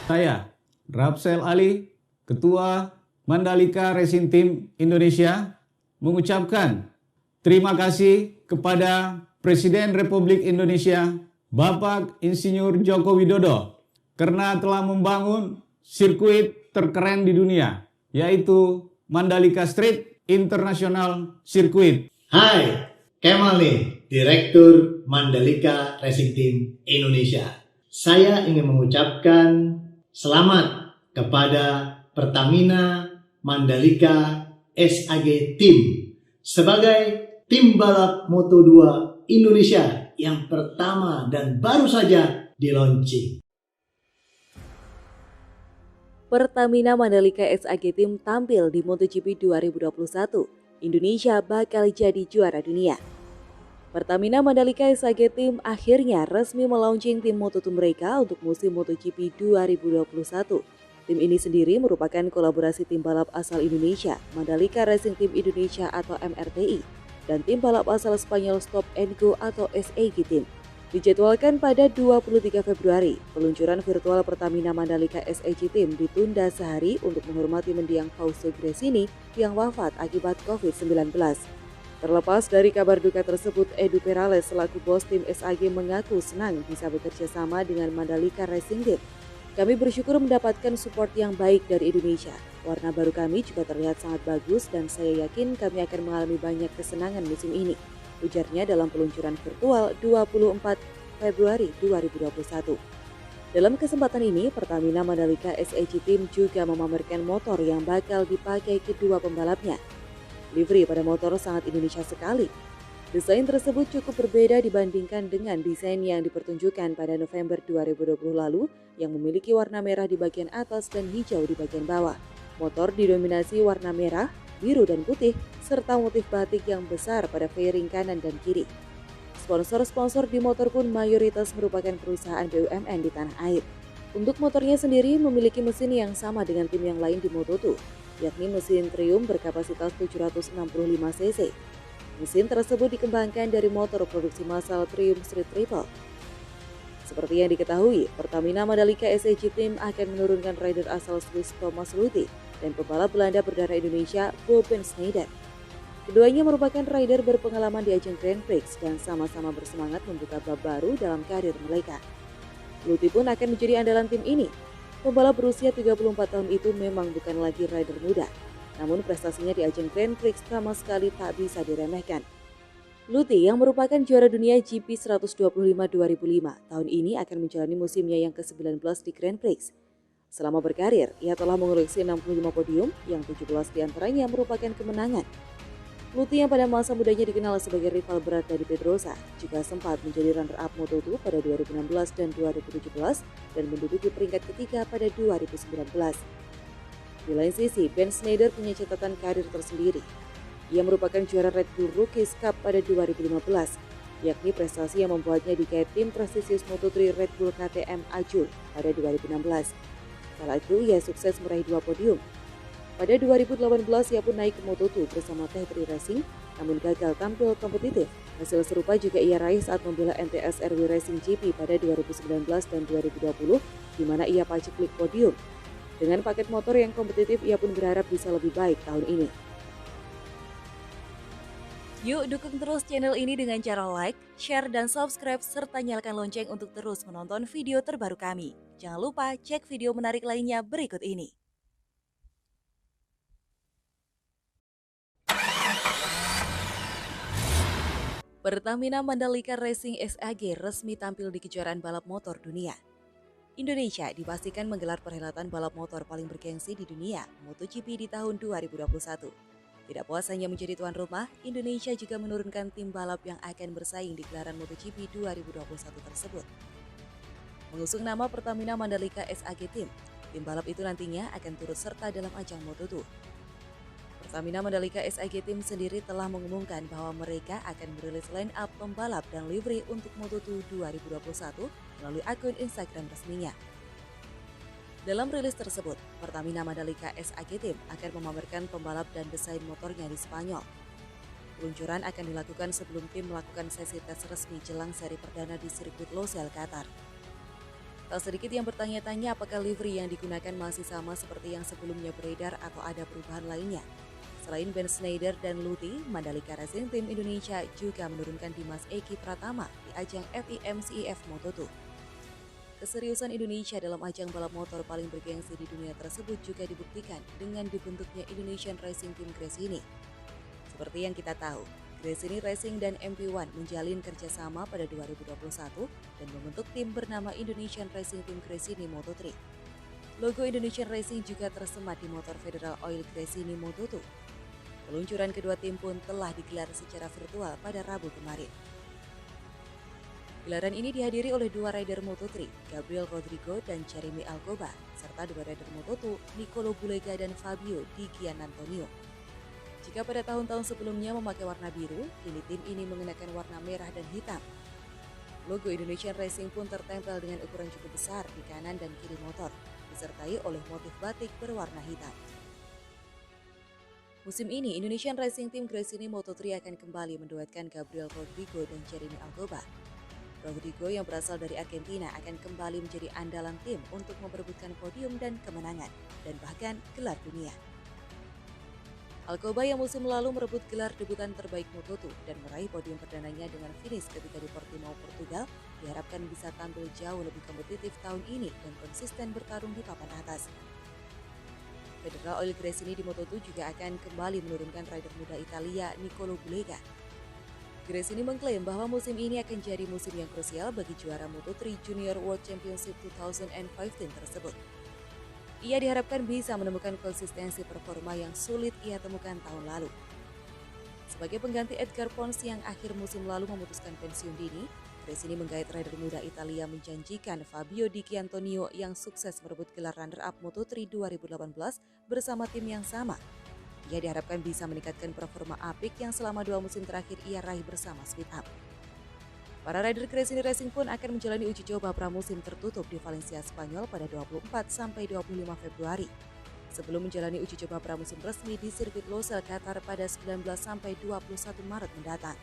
Saya, Rapsel Ali, Ketua Mandalika Racing Team Indonesia, mengucapkan terima kasih kepada Presiden Republik Indonesia, Bapak Insinyur Joko Widodo, karena telah membangun sirkuit terkeren di dunia, yaitu Mandalika Street International Circuit. Hai, Kemal nih, Direktur Mandalika Racing Team Indonesia. Saya ingin mengucapkan selamat kepada Pertamina Mandalika SAG Team sebagai tim balap Moto2 Indonesia yang pertama dan baru saja di-launching. Pertamina Mandalika SAG Team tampil di MotoGP 2021. Indonesia bakal jadi juara dunia. Pertamina Mandalika SAG Team akhirnya resmi melaunching tim Moto2 mereka untuk musim MotoGP 2021. Tim ini sendiri merupakan kolaborasi tim balap asal Indonesia, Mandalika Racing Team Indonesia atau MRTI, dan tim balap asal Spanyol Stop & Go atau SAG Team. Dijadwalkan pada 23 Februari, peluncuran virtual Pertamina Mandalika SAG Team ditunda sehari untuk menghormati mendiang Fausto Gresini yang wafat akibat COVID-19. Terlepas dari kabar duka tersebut, Edu Perales selaku bos tim SAG mengaku senang bisa bekerja sama dengan Mandalika Racing Team. Kami bersyukur mendapatkan support yang baik dari Indonesia. Warna baru kami juga terlihat sangat bagus dan saya yakin kami akan mengalami banyak kesenangan musim ini, ujarnya dalam peluncuran virtual 24 Februari 2021. Dalam kesempatan ini, Pertamina Mandalika SAG Team juga memamerkan motor yang bakal dipakai kedua pembalapnya. Livery pada motor sangat Indonesia sekali. Desain tersebut cukup berbeda dibandingkan dengan desain yang dipertunjukkan pada November 2020 lalu yang memiliki warna merah di bagian atas dan hijau di bagian bawah. Motor didominasi warna merah, biru dan putih, serta motif batik yang besar pada fairing kanan dan kiri. Sponsor-sponsor di motor pun mayoritas merupakan perusahaan BUMN di tanah air. Untuk motornya sendiri memiliki mesin yang sama dengan tim yang lain di Moto2, yakni mesin Triumph berkapasitas 765 cc. Mesin tersebut dikembangkan dari motor produksi massal Triumph Street Triple. Seperti yang diketahui, Pertamina Mandalika SAG Team akan menurunkan rider asal Swiss Thomas Luthi dan pembalap Belanda berdarah Indonesia Ben Schneider. Keduanya merupakan rider berpengalaman di ajang Grand Prix dan sama-sama bersemangat membuka bab baru dalam karir mereka. Luthi pun akan menjadi andalan tim ini. Pembalap berusia 34 tahun itu memang bukan lagi rider muda, namun prestasinya di ajang Grand Prix sama sekali tak bisa diremehkan. Luthi yang merupakan juara dunia GP 125 2005 tahun ini akan menjalani musimnya yang ke-19 di Grand Prix. Selama berkarir, ia telah mengoleksi 65 podium yang 17 diantaranya merupakan kemenangan. Luthi yang pada masa mudanya dikenal sebagai rival berat dari Pedrosa juga sempat menjadi runner-up Moto2 pada 2016 dan 2017 dan menduduki peringkat ketiga pada 2019. Di lain sisi, Ben Schneider punya catatan karir tersendiri. Ia merupakan juara Red Bull Rookies Cup pada 2015, yakni prestasi yang membuatnya digait tim prestisius Moto3 Red Bull KTM Ajul pada 2016. Kala itu, ia sukses meraih 2 podium. Pada 2018, ia pun naik ke Moto2 bersama Tech3 Racing, namun gagal tampil kompetitif. Hasil serupa juga ia raih saat membela NTS RW Racing GP pada 2019 dan 2020, di mana ia paceklik podium. Dengan paket motor yang kompetitif, ia pun berharap bisa lebih baik tahun ini. Yuk dukung terus channel ini dengan cara like, share, dan subscribe, serta nyalakan lonceng untuk terus menonton video terbaru kami. Jangan lupa cek video menarik lainnya berikut ini. Pertamina Mandalika Racing SAG resmi tampil di kejuaraan balap motor dunia. Indonesia dipastikan menggelar perhelatan balap motor paling bergengsi di dunia, MotoGP di tahun 2021. Tidak puas hanya menjadi tuan rumah, Indonesia juga menurunkan tim balap yang akan bersaing di gelaran MotoGP 2021 tersebut. Mengusung nama Pertamina Mandalika SAG Team, tim balap itu nantinya akan turut serta dalam ajang Moto2. Pertamina Mandalika SAG Team sendiri telah mengumumkan bahwa mereka akan merilis line-up pembalap dan livery untuk Moto2 2021 melalui akun Instagram resminya. Dalam rilis tersebut, Pertamina Mandalika SAG Team akan memamerkan pembalap dan desain motornya di Spanyol. Peluncuran akan dilakukan sebelum tim melakukan sesi tes resmi jelang seri perdana di sirkuit Losail, Qatar. Tak sedikit yang bertanya-tanya apakah livery yang digunakan masih sama seperti yang sebelumnya beredar atau ada perubahan lainnya. Selain Ben Snyder dan Luthi, Mandalika Racing Team Indonesia juga menurunkan Dimas Eki Pratama di ajang FIM-CIF Moto2. Keseriusan Indonesia dalam ajang balap motor paling bergengsi di dunia tersebut juga dibuktikan dengan dibentuknya Indonesian Racing Team Gresini. Seperti yang kita tahu, Gresini Racing dan MP1 menjalin kerjasama pada 2021 dan membentuk tim bernama Indonesian Racing Team Gresini Moto3. Logo Indonesian Racing juga tersemat di motor Federal Oil Gresini Moto2. Peluncuran kedua tim pun telah digelar secara virtual pada Rabu kemarin. Gelaran ini dihadiri oleh dua rider Moto3, Gabriel Rodrigo dan Jeremy Alcoba, serta dua rider Moto2, Nicolo Bulega dan Fabio Di Gianantonio. Jika pada tahun-tahun sebelumnya memakai warna biru, kini tim ini mengenakan warna merah dan hitam. Logo Indonesian Racing pun tertempel dengan ukuran cukup besar di kanan dan kiri motor, disertai oleh motif batik berwarna hitam. Musim ini, Indonesian Racing Team Gresini Moto3 akan kembali menduetkan Gabriel Rodrigo dan Jeremy Alcoba. Rodrigo yang berasal dari Argentina akan kembali menjadi andalan tim untuk memperebutkan podium dan kemenangan, dan bahkan gelar dunia. Alcoba yang musim lalu merebut gelar debutan terbaik Moto2 dan meraih podium perdananya dengan finish ketika di Portimao, Portugal, diharapkan bisa tampil jauh lebih kompetitif tahun ini dan konsisten bertarung di papan atas. Federal Oil Gresini di Moto2 juga akan kembali menurunkan rider muda Italia Nicolo Bulega. Gresini mengklaim bahwa musim ini akan jadi musim yang krusial bagi juara Moto3 Junior World Championship 2015 tersebut. Ia diharapkan bisa menemukan konsistensi performa yang sulit ia temukan tahun lalu. Sebagai pengganti Edgar Pons yang akhir musim lalu memutuskan pensiun dini, Gresini menggait rider muda Italia menjanjikan Fabio Di Gianantonio yang sukses merebut gelar runner-up Moto3 2018 bersama tim yang sama. Ia diharapkan bisa meningkatkan performa apik yang selama 2 musim terakhir ia raih bersama Speed Up. Para rider Gresini Racing pun akan menjalani uji coba pramusim tertutup di Valencia, Spanyol pada 24-25 Februari. Sebelum menjalani uji coba pramusim resmi di sirkuit Losail, Qatar pada 19-21 Maret mendatang.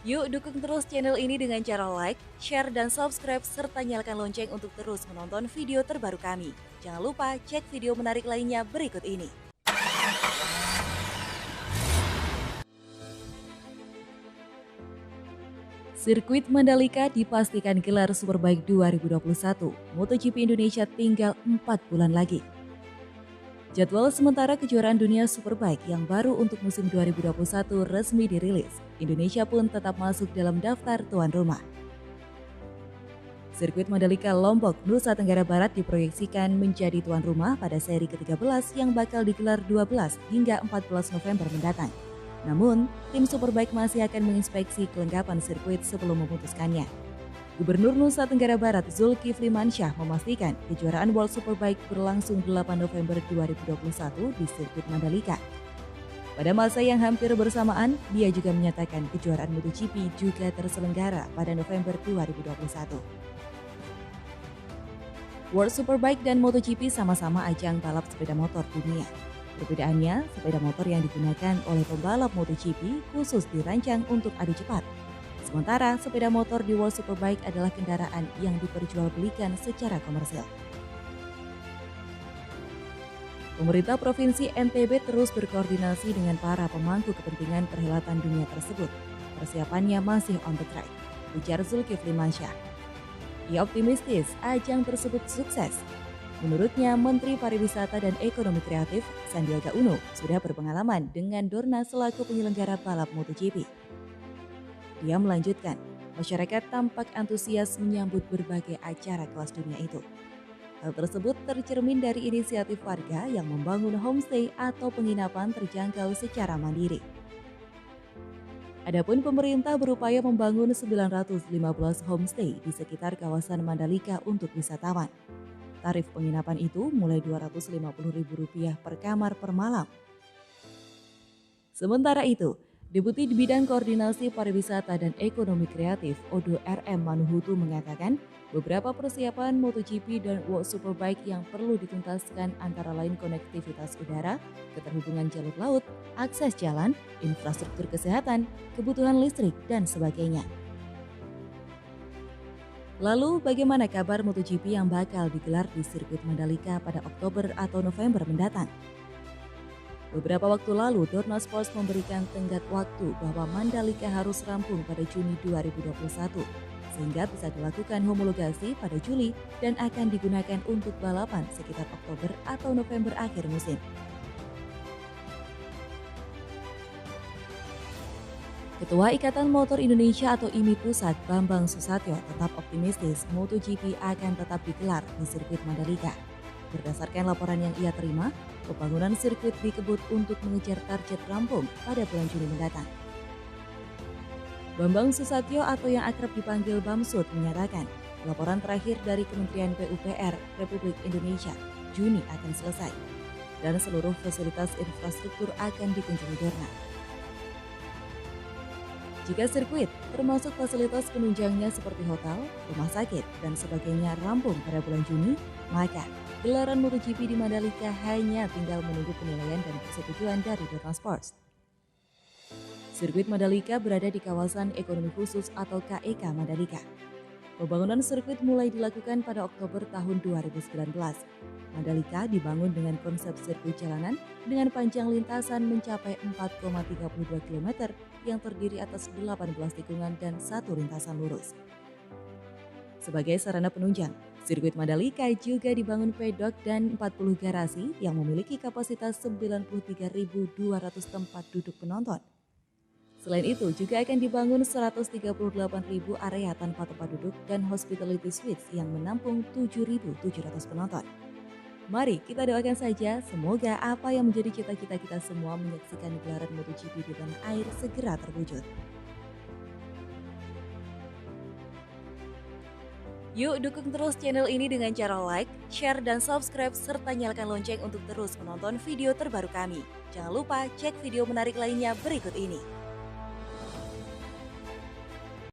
Yuk dukung terus channel ini dengan cara like, share, dan subscribe, serta nyalakan lonceng untuk terus menonton video terbaru kami. Jangan lupa cek video menarik lainnya berikut ini. Sirkuit Mandalika dipastikan gelar Superbike 2021. MotoGP Indonesia tinggal 4 bulan lagi. Jadwal sementara kejuaraan dunia Superbike yang baru untuk musim 2021 resmi dirilis. Indonesia pun tetap masuk dalam daftar tuan rumah. Sirkuit Mandalika Lombok, Nusa Tenggara Barat diproyeksikan menjadi tuan rumah pada seri ke-13 yang bakal digelar 12 hingga 14 November mendatang. Namun, tim Superbike masih akan menginspeksi kelengkapan sirkuit sebelum memutuskannya. Gubernur Nusa Tenggara Barat Zulkifli Mansyah memastikan kejuaraan World Superbike berlangsung 8 November 2021 di sirkuit Mandalika. Pada masa yang hampir bersamaan, dia juga menyatakan kejuaraan MotoGP juga terselenggara pada November 2021. World Superbike dan MotoGP sama-sama ajang balap sepeda motor dunia. Perbedaannya, sepeda motor yang digunakan oleh pembalap MotoGP khusus dirancang untuk adu cepat. Sementara sepeda motor di World Superbike adalah kendaraan yang diperjualbelikan secara komersial. Pemerintah Provinsi NTB terus berkoordinasi dengan para pemangku kepentingan perhelatan dunia tersebut. Persiapannya masih on the track, ujar Zulkifli Mansyah. Ia optimistis ajang tersebut sukses. Menurutnya, Menteri Pariwisata dan Ekonomi Kreatif Sandiaga Uno sudah berpengalaman dengan Dorna selaku penyelenggara balap MotoGP. Dia melanjutkan, masyarakat tampak antusias menyambut berbagai acara kelas dunia itu. Hal tersebut tercermin dari inisiatif warga yang membangun homestay atau penginapan terjangkau secara mandiri. Adapun pemerintah berupaya membangun 915 homestay di sekitar kawasan Mandalika untuk wisatawan. Tarif penginapan itu mulai Rp250.000 per kamar per malam. Sementara itu, Deputi di Bidang Koordinasi Pariwisata dan Ekonomi Kreatif Odo RM Manuhutu mengatakan beberapa persiapan MotoGP dan World Superbike yang perlu dituntaskan antara lain konektivitas udara, keterhubungan jalur laut, akses jalan, infrastruktur kesehatan, kebutuhan listrik, dan sebagainya. Lalu bagaimana kabar MotoGP yang bakal digelar di sirkuit Mandalika pada Oktober atau November mendatang? Beberapa waktu lalu, Dorna Sports memberikan tenggat waktu bahwa Mandalika harus rampung pada Juni 2021, sehingga bisa dilakukan homologasi pada Juli dan akan digunakan untuk balapan sekitar Oktober atau November akhir musim. Ketua Ikatan Motor Indonesia atau IMI Pusat, Bambang Susatyo, tetap optimistis MotoGP akan tetap digelar di sirkuit Mandalika. Berdasarkan laporan yang ia terima, pembangunan sirkuit dikebut untuk mengejar target rampung pada bulan Juni mendatang. Bambang Susatyo atau yang akrab dipanggil Bamsud menyatakan, laporan terakhir dari Kementerian PUPR Republik Indonesia, Juni akan selesai, dan seluruh fasilitas infrastruktur akan dikunjungi Dorna. Jika sirkuit, termasuk fasilitas penunjangnya seperti hotel, rumah sakit, dan sebagainya rampung pada bulan Juni, maka gelaran MotoGP di Mandalika hanya tinggal menunggu penilaian dan persetujuan dari Dorna Sports. Sirkuit Mandalika berada di kawasan ekonomi khusus atau KEK Mandalika. Pembangunan sirkuit mulai dilakukan pada Oktober tahun 2019. Mandalika dibangun dengan konsep sirkuit jalanan dengan panjang lintasan mencapai 4,32 km yang terdiri atas 18 tikungan dan 1 lintasan lurus. Sebagai sarana penunjang, sirkuit Mandalika juga dibangun pedok dan 40 garasi yang memiliki kapasitas 93.200 tempat duduk penonton. Selain itu, juga akan dibangun 138.000 area tanpa tempat duduk dan hospitality suites yang menampung 7.700 penonton. Mari kita doakan saja, semoga apa yang menjadi cita-cita kita semua menyaksikan gelaran MotoGP di tanah air segera terwujud. Yuk dukung terus channel ini dengan cara like, share, dan subscribe, serta nyalakan lonceng untuk terus menonton video terbaru kami. Jangan lupa cek video menarik lainnya berikut ini.